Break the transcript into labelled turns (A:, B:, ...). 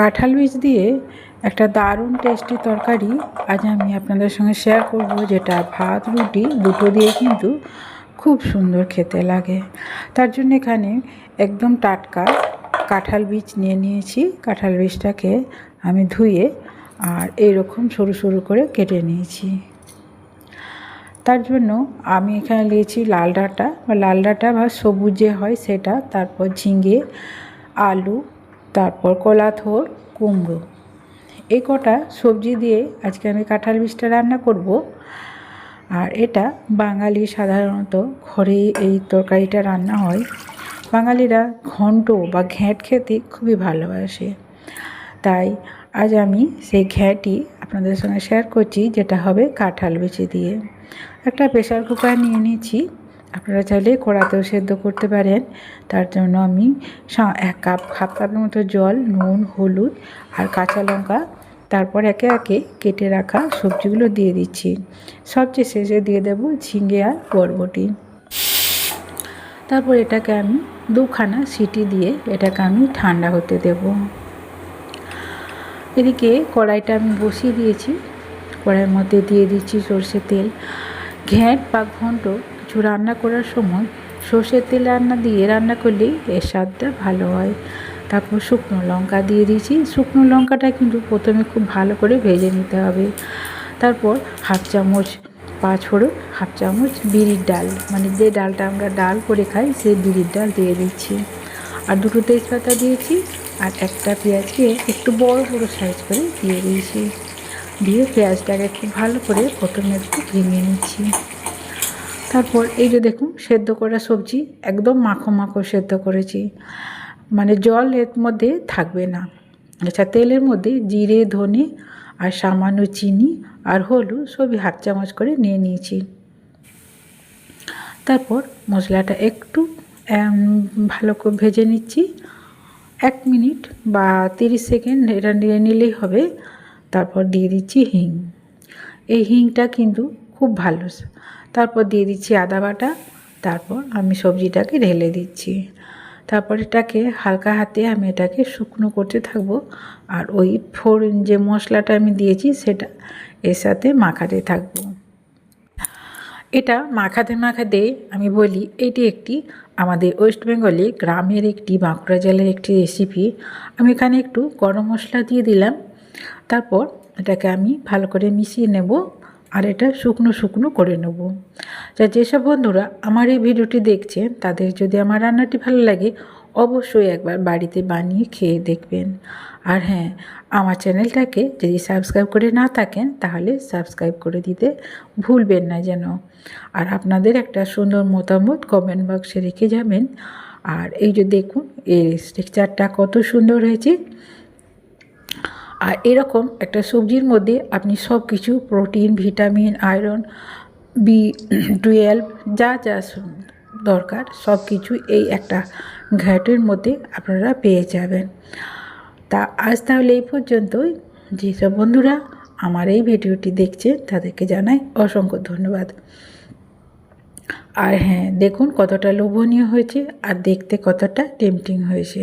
A: কাঁঠাল বীজ দিয়ে একটা দারুণ টেস্টি তরকারি আজ আমি আপনাদের সঙ্গে শেয়ার করব, যেটা ভাত রুটি দুটো দিয়ে কিন্তু খুব সুন্দর খেতে লাগে। তার জন্য এখানে একদম টাটকা কাঁঠাল বীজ নিয়ে নিয়েছি। কাঁঠাল বীজটাকে আমি ধুয়ে আর এইরকম সরু সরু করে কেটে নিয়েছি। তার জন্য আমি এখানে নিয়েছি লাল ডাঁটা বা সবুজ যে হয় সেটা, তারপর ঝিঙে, আলু, তারপর কলাথোর, কুমড়ো, এই কটা সবজি দিয়ে আজকে আমি কাঁঠাল বীজটা রান্না করব। আর এটা বাঙালি সাধারণত ঘরে এই তরকারিটা রান্না হয়। বাঙালিরা ঘন্ট বা ঘ্যাঁট খেতে খুবই ভালোবাসে, তাই আজ আমি সেই ঘ্যাঁটই আপনাদের সঙ্গে শেয়ার করছি, যেটা হবে কাঁঠাল বীজ দিয়ে। একটা প্রেসার কুকার নিয়ে নিয়েছি, আপনারা চাইলে কড়াতেও সেদ্ধ করতে পারেন। তার জন্য আমি হাফ কাপের মতো জল, নুন, হলুদ আর কাঁচা লঙ্কা, তারপর একে একে কেটে রাখা সবজিগুলো দিয়ে দিচ্ছি। সবচেয়ে শেষে দিয়ে দেব ঝিঙে আর বরবটি। তারপর এটাকে আমি দুখানা সিটি দিয়ে এটাকে আমি ঠান্ডা হতে দেব। এদিকে কড়াইটা আমি বসিয়ে দিয়েছি। কড়াইয়ের মধ্যে দিয়ে দিচ্ছি সর্ষের তেল। ঘ্যাঁট বা ঘন্ট কিছু রান্না করার সময় সর্ষের তেল রান্না করলেই এর স্বাদটা ভালো হয়। তারপর শুকনো লঙ্কা দিয়ে দিয়েছি। শুকনো লঙ্কাটা কিন্তু প্রথমে খুব ভালো করে ভেজে নিতে হবে। তারপর হাফ চামচ পাঁচফোড়ন, হাফ চামচ বিরির ডাল, মানে যে ডালটা আমরা ডাল করে খাই সেই বিরির ডাল দিয়ে দিচ্ছি। আর দুটো তেজপাতা দিয়েছি, আর একটা পেঁয়াজকে একটু বড় বড় সাইজ করে দিয়ে দিয়েছি। দিয়ে পেঁয়াজটাকে খুব ভালো করে প্রথমে একটু ভেঙে নিচ্ছি। তারপর এই যে দেখুন, সেদ্ধ করা সবজি একদম মাখো মাখো সেদ্ধ করেছি, মানে জল এর মধ্যে থাকবে না। আচ্ছা, তেলের মধ্যে জিরে, ধনে আর সামান্য চিনি আর হলুদ সবই হাফ চামচ করে নিয়ে নিয়েছি। তারপর মশলাটা একটু ভালো করে ভেজে নিচ্ছি। 1 মিনিট বা 30 সেকেন্ড এটা নিয়ে নিলেই হবে। তারপর দিয়ে দিচ্ছি হিং। এই হিংটা কিন্তু খুব ভালো। তারপর দিয়ে দিচ্ছি আদা বাটা। তারপর আমি সবজিটাকে ঢেলে দিচ্ছি। তারপর এটাকে হালকা হাতে আমি এটাকে শুকনো করতে থাকবো। আর ওই ফোড়ন যে মশলাটা আমি দিয়েছি সেটা এর সাথে মাখাতে থাকবো। এটা মাখাতে মাখাতে আমি বলি, এটি একটি আমাদের ওয়েস্ট বেঙ্গলে গ্রামের একটি বাঁকুড়া জেলার একটি রেসিপি। আমি এখানে একটু গরম মশলা দিয়ে দিলাম। তারপর এটাকে আমি ভালো করে মিশিয়ে নেব আর এটা শুকনো শুকনো করে নেব। যেসব বন্ধুরা আমার এই ভিডিওটি দেখছেন তাদের যদি আমার রান্নাটি ভালো লাগে অবশ্যই একবার বাড়িতে বানিয়ে খেয়ে দেখবেন। আর হ্যাঁ, আমার চ্যানেলটাকে যদি সাবস্ক্রাইব করে না থাকেন তাহলে সাবস্ক্রাইব করে দিতে ভুলবেন না যেন। আর আপনাদের একটা সুন্দর মতামত কমেন্ট বক্সে রেখে যাবেন। আর এই যে দেখুন, এই স্ট্রাকচারটা কত সুন্দর হয়েছে। আর এরকম একটা সবজির মধ্যে আপনি সব কিছু প্রোটিন, ভিটামিন, আয়রন, B12 যা যা দরকার সব কিছু এই একটা ঘ্যাঁটের মধ্যে আপনারা পেয়ে যাবেন। তা আজ তাহলে এই পর্যন্তই। যেসব বন্ধুরা আমার এই ভিডিওটি দেখছে তাদেরকে জানাই অসংখ্য ধন্যবাদ। আর হ্যাঁ, দেখুন কতটা লোভনীয় হয়েছে আর দেখতে কতটা টেম্পটিং হয়েছে।